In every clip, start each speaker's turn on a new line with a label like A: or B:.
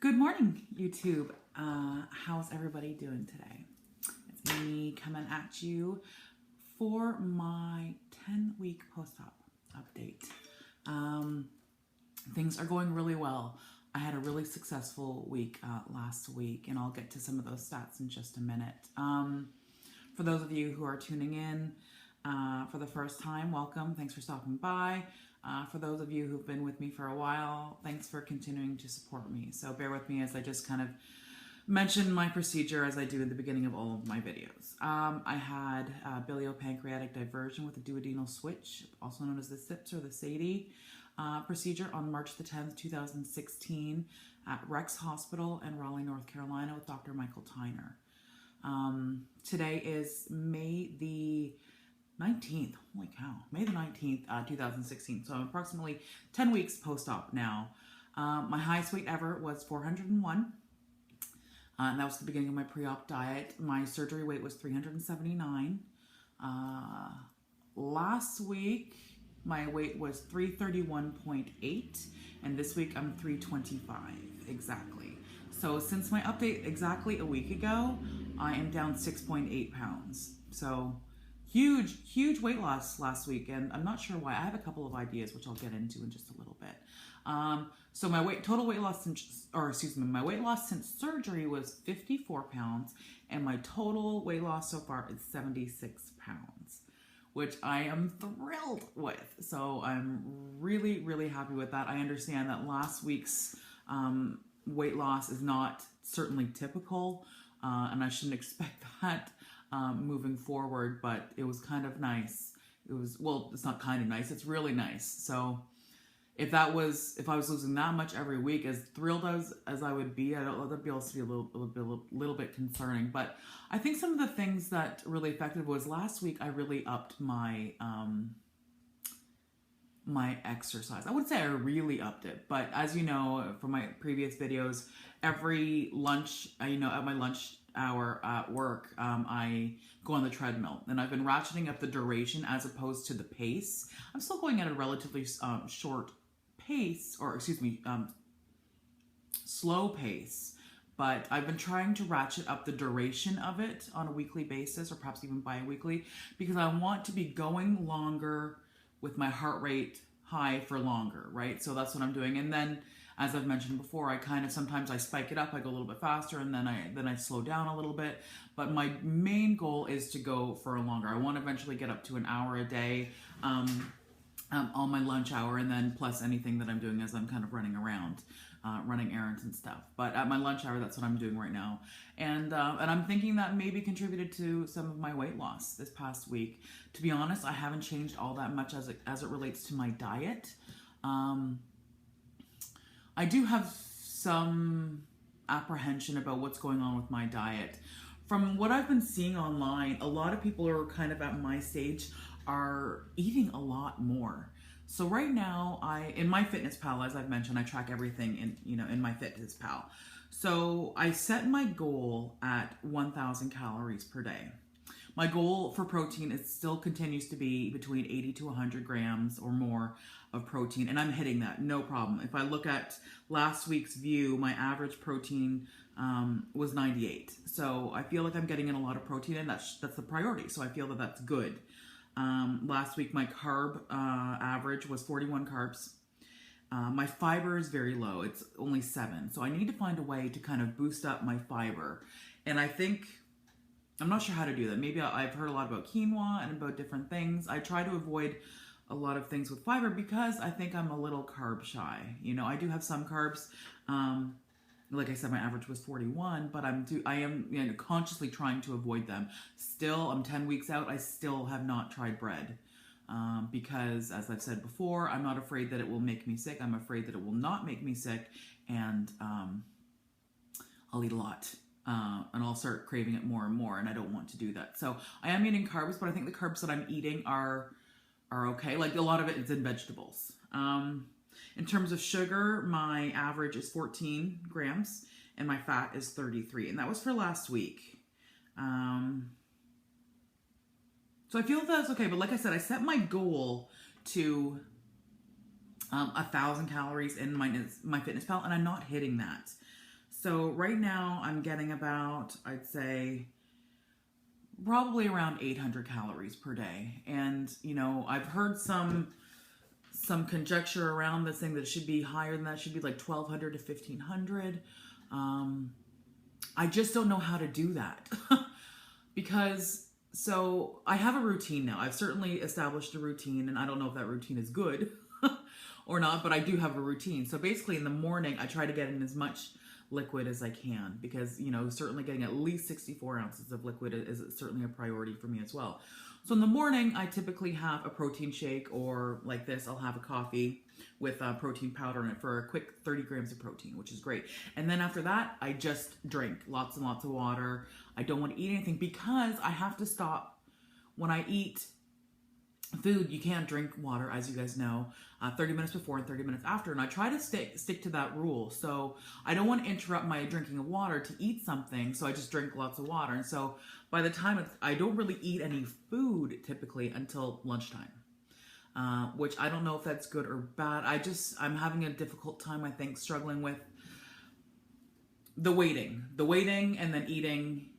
A: Good morning, YouTube. How's everybody doing today? It's Amy coming at you for my 10-week post-op update. Things are going really well. I had a really successful week last week, and I'll get to some of those stats in just a minute. For those of you who are tuning in for the first time, welcome. Thanks for stopping by. For those of you who've been with me for a while, thanks for continuing to support me. So bear with me as I just kind of mention my procedure as I do at the beginning of all of my videos. I had biliopancreatic diversion with a duodenal switch, also known as the SIPS or the SADI procedure on March the 10th, 2016 at Rex Hospital in Raleigh, North Carolina with Dr. Michael Tyner. Today is May the 19th, holy cow, May the 19th, 2016. So I'm approximately 10 weeks post-op now. My highest weight ever was 401. And that was the beginning of my pre-op diet. My surgery weight was 379. Last week, my weight was 331.8. And this week, I'm 325, exactly. So since my update exactly a week ago, I am down 6.8 pounds. So huge weight loss last week, and I'm not sure why. I have a couple of ideas which I'll get into in just a little bit. So my total weight loss my weight loss since surgery was 54 pounds, and my total weight loss so far is 76 pounds, which I am thrilled with. So I'm really happy with that. I understand that last week's weight loss is not certainly typical, and I shouldn't expect that moving forward, but it was kind of nice. Well, it's not kind of nice, it's really nice. So if I was losing that much every week, as thrilled as I would be, that'd be also be a little bit concerning. But I think some of the things that really affected was last week I really upped my my exercise. I wouldn't say I really upped it, but as you know from my previous videos, every lunch, at my lunch hour at work, I go on the treadmill, and I've been ratcheting up the duration as opposed to the pace. I'm still going at a relatively short pace, or slow pace, but I've been trying to ratchet up the duration of it on a weekly basis, or perhaps even bi-weekly, because I want to be going longer with my heart rate high for longer, right? So that's what I'm doing. And then, as I've mentioned before, sometimes I spike it up, I go a little bit faster, and then I slow down a little bit. But my main goal is to go for longer. I want to eventually get up to an hour a day on my lunch hour, and then plus anything that I'm doing as I'm kind of running around, running errands and stuff. But at my lunch hour, that's what I'm doing right now. And I'm thinking that maybe contributed to some of my weight loss this past week. To be honest, I haven't changed all that much as it relates to my diet. I do have some apprehension about what's going on with my diet. From what I've been seeing online, a lot of people are kind of at my stage are eating a lot more. So right now, in my Fitness Pal, as I've mentioned, I track everything in my Fitness Pal. So I set my goal at 1,000 calories per day. My goal for protein still continues to be between 80 to 100 grams or more of protein, and I'm hitting that, no problem. If I look at last week's view, my average protein was 98. So I feel like I'm getting in a lot of protein, and that's the priority. So I feel that that's good. Last week, my carb average was 41 carbs. My fiber is very low. It's only 7. So I need to find a way to kind of boost up my fiber. And I think, I'm not sure how to do that. Maybe I've heard a lot about quinoa and about different things. I try to avoid a lot of things with fiber because I think I'm a little carb shy. I do have some carbs. Like I said, my average was 41, but I am consciously trying to avoid them. Still, I'm 10 weeks out. I still have not tried bread because, as I've said before, I'm not afraid that it will make me sick. I'm afraid that it will not make me sick, and I'll eat a lot. And I'll start craving it more and more, and I don't want to do that. So I am eating carbs, but I think the carbs that I'm eating are okay. Like, a lot of it is in vegetables. In terms of sugar, my average is 14 grams, and my fat is 33, and that was for last week. So I feel that's okay, but like I said, I set my goal to 1,000 calories in my Fitness Pal, and I'm not hitting that. So right now I'm getting about, I'd say, probably around 800 calories per day. And, you know, I've heard some conjecture around this thing that it should be higher than that. It should be like 1200 to 1500. I just don't know how to do that because, so I have a routine now. I've certainly established a routine, and I don't know if that routine is good or not, but I do have a routine. So basically in the morning, I try to get in as much liquid as I can because, you know, certainly getting at least 64 ounces of liquid is certainly a priority for me as well. So in the morning, I typically have a protein shake, or like this, I'll have a coffee with protein powder in it for a quick 30 grams of protein, which is great. And then after that, I just drink lots and lots of water. I don't want to eat anything because I have to stop when I eat food. You can't drink water, as you guys know, 30 minutes before and 30 minutes after. And I try to stick to that rule. So I don't want to interrupt my drinking of water to eat something. So I just drink lots of water. And so by the time I don't really eat any food typically until lunchtime, which I don't know if that's good or bad. I'm having a difficult time, I think, struggling with the waiting and then eating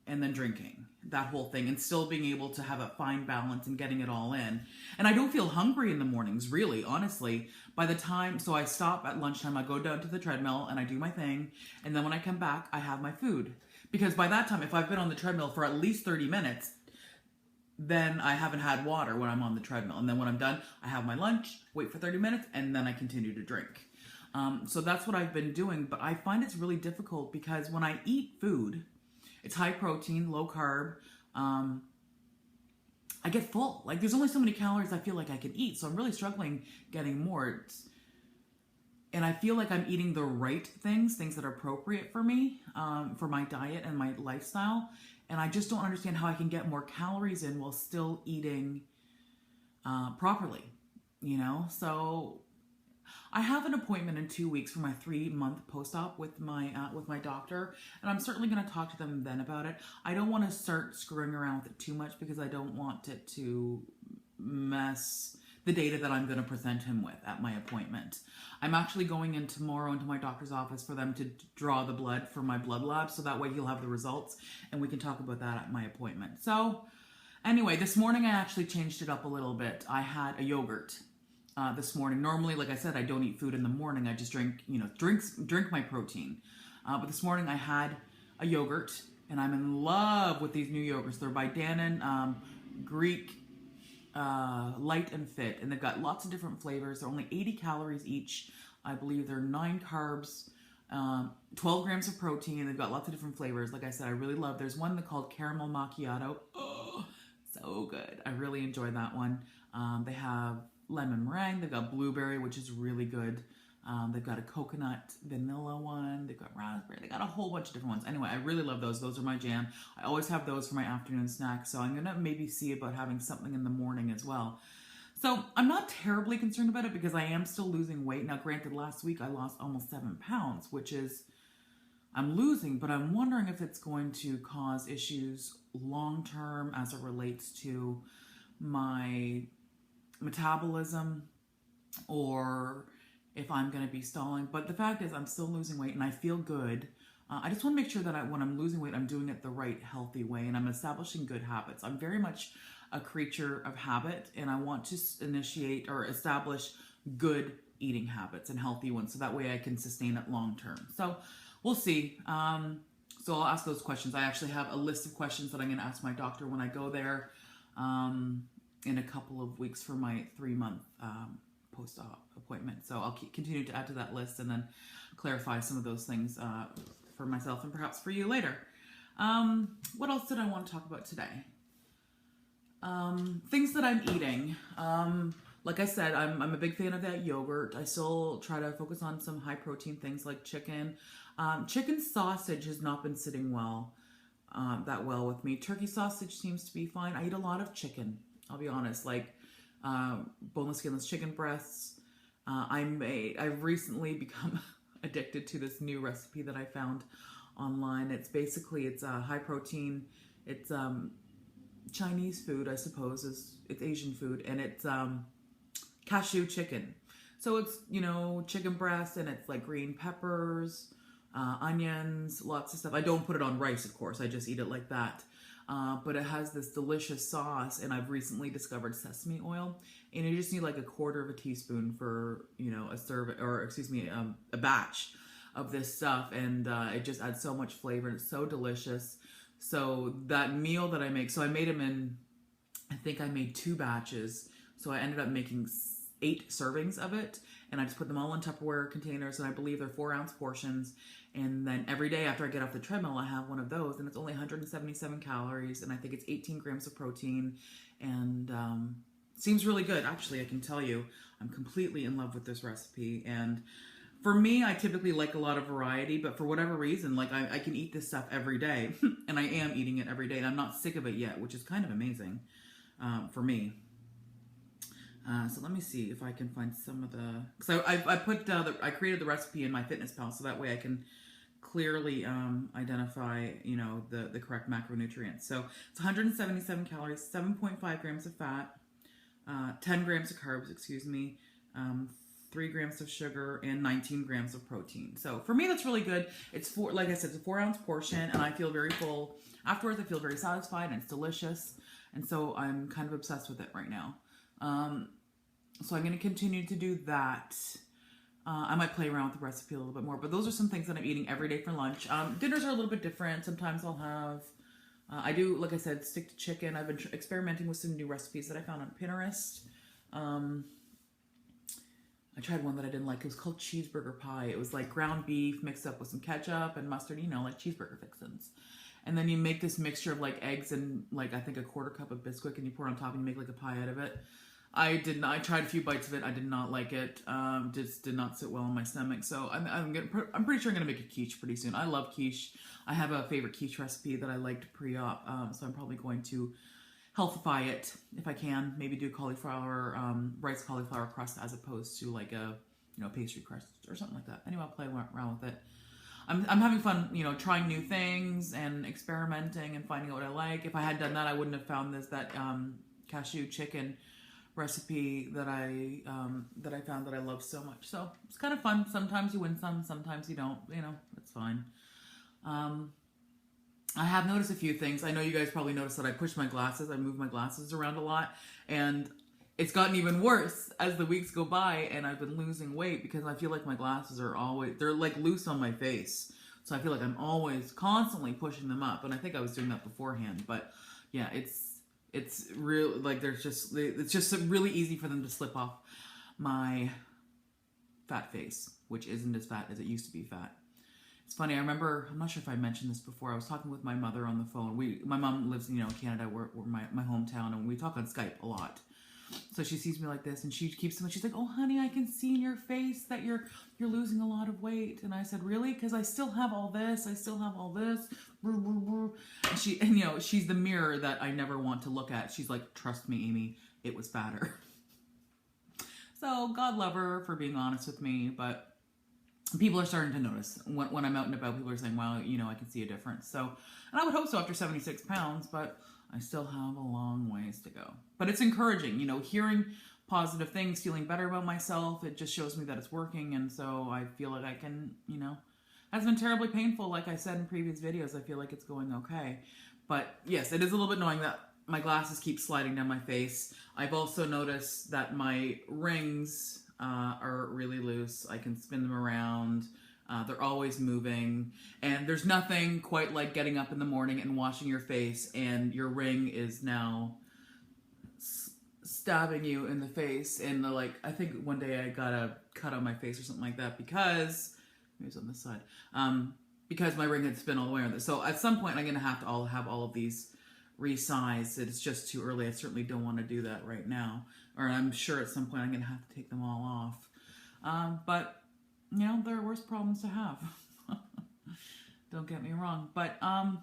A: and then drinking. That whole thing, and still being able to have a fine balance and getting it all in. And I don't feel hungry in the mornings, really, honestly. By the time, so I stop at lunchtime, I go down to the treadmill and I do my thing. And then when I come back, I have my food. Because by that time, if I've been on the treadmill for at least 30 minutes, then I haven't had water when I'm on the treadmill. And then when I'm done, I have my lunch, wait for 30 minutes, and then I continue to drink. So that's what I've been doing. But I find it's really difficult because when I eat food, it's high protein, low carb. I get full. Like, there's only so many calories I feel like I can eat. So I'm really struggling getting more. And I feel like I'm eating the right things that are appropriate for me, for my diet and my lifestyle. And I just don't understand how I can get more calories in while still eating properly, you know? So I have an appointment in 2 weeks for my 3-month post-op with my doctor, and I'm certainly going to talk to them then about it. I don't want to start screwing around with it too much because I don't want it to mess the data that I'm going to present him with at my appointment. I'm actually going in tomorrow into my doctor's office for them to draw the blood for my blood lab, so that way he'll have the results, and we can talk about that at my appointment. So anyway, this morning I actually changed it up a little bit. I had a yogurt this morning. Normally, like I said, I don't eat food in the morning. I just drink my protein. But this morning I had a yogurt, and I'm in love with these new yogurts. They're by Dannon, Greek, Light and Fit, and they've got lots of different flavors. They're only 80 calories each. I believe they're 9 carbs, 12 grams of protein, and they've got lots of different flavors. Like I said, I really love. There's one called Caramel Macchiato. Oh, so good. I really enjoy that one. They have lemon meringue. They've got blueberry, which is really good. They've got a coconut vanilla one. They've got raspberry. They got a whole bunch of different ones. Anyway, I really love those. Those are my jam. I always have those for my afternoon snack. So I'm going to maybe see about having something in the morning as well. So I'm not terribly concerned about it because I am still losing weight. Now, granted, last week I lost almost 7 pounds, which is, I'm losing, but I'm wondering if it's going to cause issues long-term as it relates to my metabolism, or if I'm going to be stalling. But the fact is, I'm still losing weight and I feel good. I just want to make sure that when I'm losing weight, I'm doing it the right, healthy way, and I'm establishing good habits. I'm very much a creature of habit, and I want to initiate or establish good eating habits and healthy ones, so that way I can sustain it long term. So we'll see. So I'll ask those questions. I actually have a list of questions that I'm going to ask my doctor when I go there in a couple of weeks for my 3-month post-op appointment. So I'll continue to add to that list and then clarify some of those things for myself and perhaps for you later. What else did I want to talk about today? Things that I'm eating. Like I said, I'm a big fan of that yogurt. I still try to focus on some high protein things like chicken. Chicken sausage has not been sitting that well with me. Turkey sausage seems to be fine. I eat a lot of chicken, I'll be honest, like boneless, skinless chicken breasts. I've recently become addicted to this new recipe that I found online. It's high protein. It's Chinese food, I suppose. It's Asian food, and it's cashew chicken. So it's, chicken breast, and it's like green peppers, onions, lots of stuff. I don't put it on rice, of course. I just eat it like that. But it has this delicious sauce, and I've recently discovered sesame oil, and you just need like a quarter of a teaspoon for, you know, a serve, or excuse me, a batch of this stuff, and it just adds so much flavor, and it's so delicious. So that meal that I make, so I made them in, I think I made 2 batches, so I ended up making 8 servings of it, and I just put them all in Tupperware containers, and I believe they're 4-ounce portions. And then every day after I get off the treadmill, I have one of those, and it's only 177 calories, and I think it's 18 grams of protein, and seems really good. Actually, I can tell you, I'm completely in love with this recipe. And for me, I typically like a lot of variety, but for whatever reason, like I can eat this stuff every day, and I am eating it every day, and I'm not sick of it yet, which is kind of amazing for me. So let me see if I can find some of the, because I created the recipe in MyFitnessPal, so that way I can clearly identify, you know, the correct macronutrients. So it's 177 calories, 7.5 grams of fat, 10 grams of carbs, excuse me, 3 grams of sugar, and 19 grams of protein. So for me, that's really good. It's like I said, it's a 4-ounce portion, and I feel very full. Afterwards, I feel very satisfied, and it's delicious. And so I'm kind of obsessed with it right now. So I'm going to continue to do that. I might play around with the recipe a little bit more, but those are some things that I'm eating every day for lunch. Dinners are a little bit different. Sometimes I'll have, I do, like I said, stick to chicken. I've been experimenting with some new recipes that I found on Pinterest. I tried one that I didn't like. It was called cheeseburger pie. It was like ground beef mixed up with some ketchup and mustard, you know, like cheeseburger fixins. And then you make this mixture of like eggs and like, I think a 1/4 cup of Bisquick, and you pour it on top and you make like a pie out of it. I tried a few bites of it. I did not like it. Just did not sit well in my stomach. So I'm pretty sure I'm gonna make a quiche pretty soon. I love quiche. I have a favorite quiche recipe that I liked pre-op. So I'm probably going to healthify it if I can. Maybe do cauliflower, rice cauliflower crust as opposed to like a, you know, pastry crust or something like that. Anyway, I'll play around with it. I'm having fun, you know, trying new things and experimenting and finding out what I like. If I had done that, I wouldn't have found that cashew chicken recipe that I found that I love so much. So it's kind of fun. Sometimes you win some, sometimes you don't. You know, it's fine. I have noticed a few things. I know you guys probably noticed that I push my glasses. I move my glasses around a lot, and it's gotten even worse as the weeks go by, and I've been losing weight because I feel like my glasses are they're like loose on my face. So I feel like I'm always constantly pushing them up, and I think I was doing that beforehand. But yeah, it's real, like it's just really easy for them to slip off my fat face, which isn't as fat as it used to be fat. It's funny, I remember, I'm not sure if I mentioned this before, I was talking with my mother on the phone. My mom lives, you know, in Canada, where my hometown, and we talk on Skype a lot. So she sees me like this, and she keeps saying, she's like, "Oh, honey, I can see in your face that you're losing a lot of weight." And I said, "Really? Because I still have all this. I still have all this." And you know, she's the mirror that I never want to look at. She's like, "Trust me, Amy, it was fatter." So God love her for being honest with me, but people are starting to notice when I'm out and about. People are saying, "Well, you know, I can see a difference." So, and I would hope so after 76 pounds, but I still have a long ways to go. But it's encouraging, you know, hearing positive things, feeling better about myself. It just shows me that it's working. And so I feel like I can, you know, it's been terribly painful. Like I said in previous videos, I feel like it's going okay. But yes, it is a little bit annoying that my glasses keep sliding down my face. I've also noticed that my rings are really loose. I can spin them around. They're always moving, and there's nothing quite like getting up in the morning and washing your face and your ring is now stabbing you in the face. And like, I think one day I got a cut on my face or something like that because, maybe it's on this side, because my ring had spun all the way around. So at some point I'm going to have all of these resized. It's just too early. I certainly don't want to do that right now, or I'm sure at some point I'm going to have to take them all off. But you know, there are worse problems to have. Don't get me wrong. But I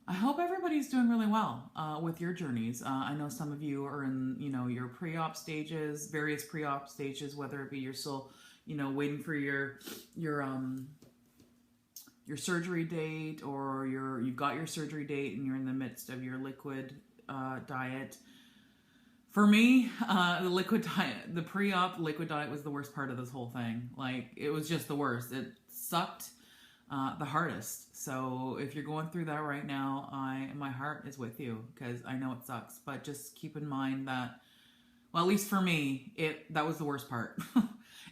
A: hope everybody's doing really well with your journeys. I know some of you are in, you know, your pre-op stages, various pre-op stages, whether it be you're still, you know, waiting for your surgery date, or you've got your surgery date and you're in the midst of your liquid diet. For me, the liquid diet, the pre-op liquid diet was the worst part of this whole thing. Like, it was just the worst. It sucked the hardest. So if you're going through that right now, my heart is with you, because I know it sucks. But just keep in mind that, well, at least for me, that was the worst part.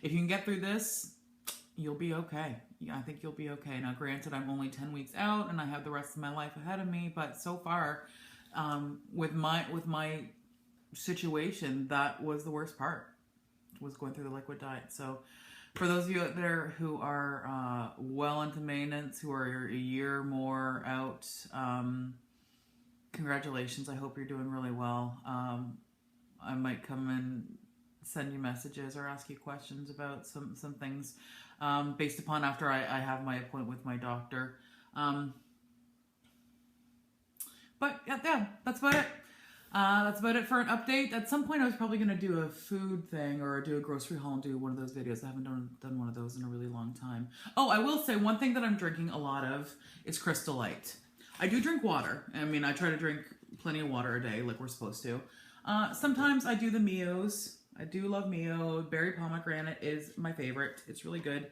A: If you can get through this, you'll be okay. Yeah, I think you'll be okay. Now, granted, I'm only 10 weeks out and I have the rest of my life ahead of me, but so far, with my situation, that was the worst part, was going through the liquid diet. So for those of you out there who are well into maintenance, who are a year more out, congratulations. I hope you're doing really well. I might come and send you messages or ask you questions about some things based upon after I have my appointment with my doctor. But yeah, that's about it. That's about it for an update. At some point I was probably going to do a food thing or do a grocery haul and do one of those videos. I haven't done one of those in a really long time. Oh, I will say one thing that I'm drinking a lot of is Crystal Light. I do drink water. I mean, I try to drink plenty of water a day like we're supposed to. Sometimes I do the Mios. I do love Mio. Berry pomegranate is my favorite. It's really good.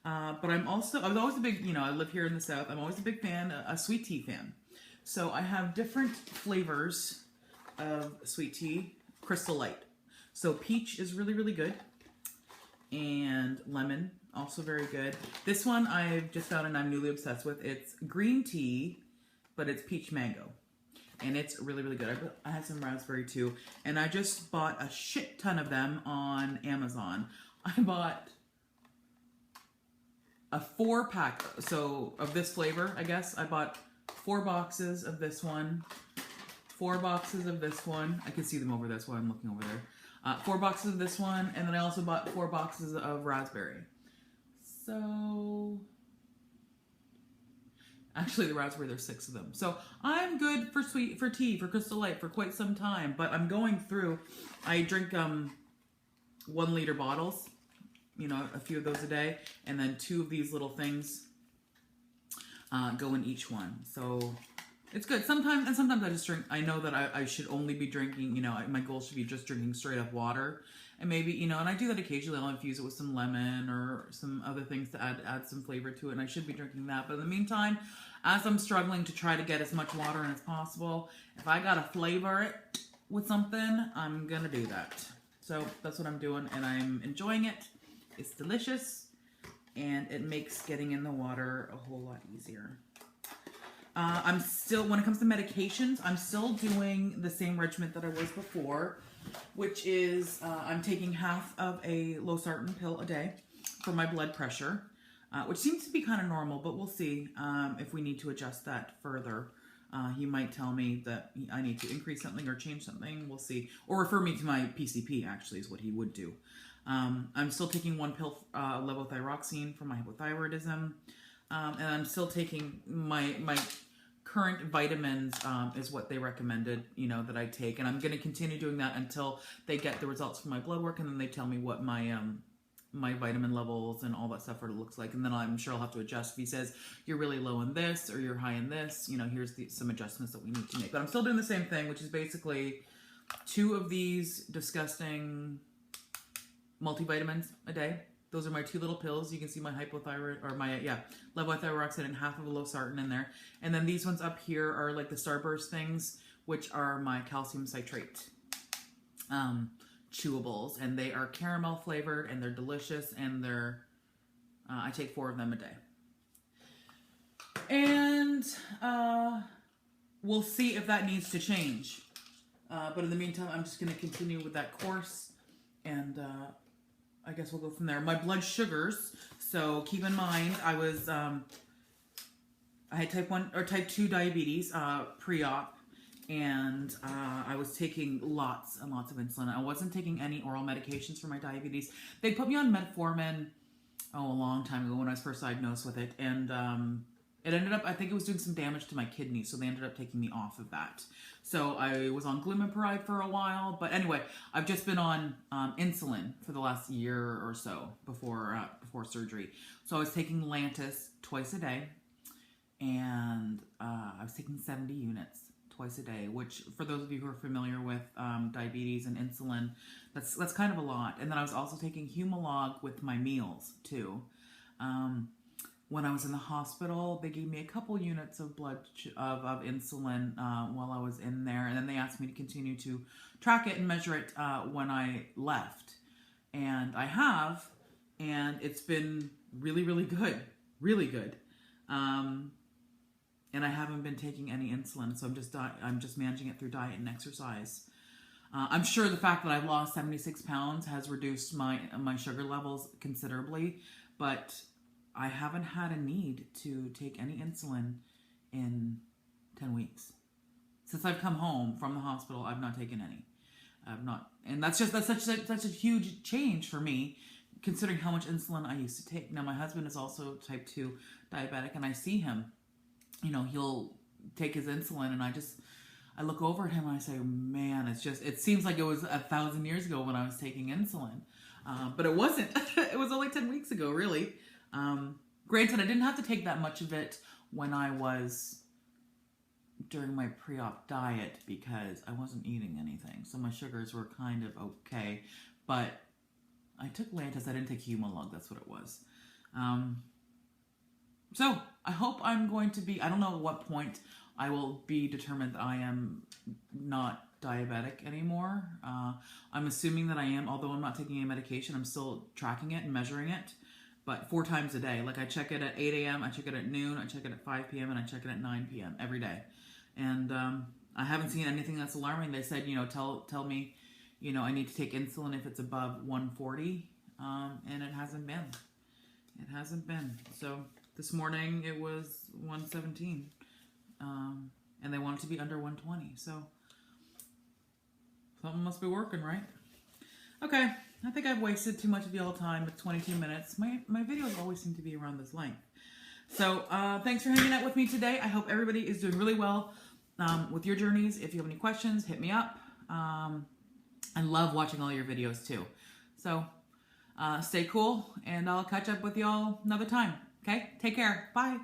A: But I was always a big, I live here in the South. I'm always a big fan, a sweet tea fan. So I have different flavors of sweet tea. Crystal Light. So peach is really, really good. And lemon, also very good. This one I've just found and I'm newly obsessed with. It's green tea, but it's peach mango. And it's really, really good. I have some raspberry too. And I just bought a shit ton of them on Amazon. I bought a 4-pack, so of this flavor, I guess. I bought 4 boxes of this one, 4 boxes of this one. I can see them over this one. I'm looking over there. 4 boxes of this one, and then I also bought 4 boxes of raspberry. So actually, the raspberry, there's 6 of them. So I'm good for tea, for Crystal Light for quite some time. But I'm going through, I drink 1 liter bottles, a few of those a day. And then 2 of these little things go in each one. So it's good. Sometimes I just drink, I know that I should only be drinking, my goal should be just drinking straight up water. And maybe, and I do that occasionally. I'll infuse it with some lemon or some other things to add some flavor to it. And I should be drinking that. But in the meantime, as I'm struggling to try to get as much water in as possible, if I gotta flavor it with something, I'm gonna do that. So that's what I'm doing, and I'm enjoying it. It's delicious, and it makes getting in the water a whole lot easier. I'm still, when it comes to medications, I'm still doing the same regimen that I was before, which is I'm taking half of a losartan pill a day for my blood pressure, which seems to be kind of normal, but we'll see if we need to adjust that further. He might tell me that I need to increase something or change something. We'll see. Or refer me to my PCP, actually, is what he would do. I'm still taking 1 pill levothyroxine for my hypothyroidism. And I'm still taking my current vitamins is what they recommended, that I take. And I'm going to continue doing that until they get the results from my blood work, and then they tell me what my my vitamin levels and all that stuff looks like. And then I'm sure I'll have to adjust. If he says you're really low in this or you're high in this, here's some adjustments that we need to make. But I'm still doing the same thing, which is basically 2 of these disgusting multivitamins a day. Those are my 2 little pills. You can see my hypothyroid, or my, levothyroxine and half of a losartan in there. And then these ones up here are like the Starburst things, which are my calcium citrate chewables. And they are caramel flavored, and they're delicious, and they're, I take 4 of them a day. And we'll see if that needs to change. But in the meantime, I'm just going to continue with that course, and I guess we'll go from there. My blood sugars, so keep in mind, I had type 1 or type 2 diabetes pre-op, and I was taking lots and lots of insulin. I wasn't taking any oral medications for my diabetes. They put me on metformin, a long time ago when I was first diagnosed with it, and it ended up, I think it was doing some damage to my kidneys, so they ended up taking me off of that. So I was on glimepiride for a while, but anyway, I've just been on insulin for the last year or so before surgery. So I was taking Lantus twice a day, and I was taking 70 units twice a day, which for those of you who are familiar with diabetes and insulin, that's kind of a lot. And then I was also taking Humalog with my meals too. When I was in the hospital, they gave me a couple units of of insulin while I was in there, and then they asked me to continue to track it and measure it when I left. And I have, and it's been really, really good, really good. And I haven't been taking any insulin, so I'm just managing it through diet and exercise. I'm sure the fact that I've lost 76 pounds has reduced my sugar levels considerably, but I haven't had a need to take any insulin in 10 weeks. Since I've come home from the hospital, I've not taken any. I've not, and that's such a huge change for me, considering how much insulin I used to take. Now, my husband is also type 2 diabetic, and I see him, you know, he'll take his insulin, and I look over at him and I say, man, it seems like it was 1,000 years ago when I was taking insulin. But it wasn't. It was only 10 weeks ago, really. Granted, I didn't have to take that much of it when I was during my pre-op diet because I wasn't eating anything. So my sugars were kind of okay. But I took Lantus. I didn't take Humalog. That's what it was. So I hope I'm going to be, I don't know at what point I will be determined that I am not diabetic anymore. I'm assuming that I am, although I'm not taking any medication. I'm still tracking it and measuring it. But 4 times a day. Like I check it at 8 a.m., I check it at noon, I check it at 5 p.m., and I check it at 9 p.m. every day. And I haven't seen anything that's alarming. They said, you know, tell me, you know, I need to take insulin if it's above 140. And it hasn't been. It hasn't been. So this morning it was 117. And they want it to be under 120. So something must be working, right? Okay. I think I've wasted too much of y'all time. It's 22 minutes. My videos always seem to be around this length. So thanks for hanging out with me today. I hope everybody is doing really well with your journeys. If you have any questions, hit me up. I love watching all your videos too. So stay cool, and I'll catch up with y'all another time. Okay? Take care. Bye.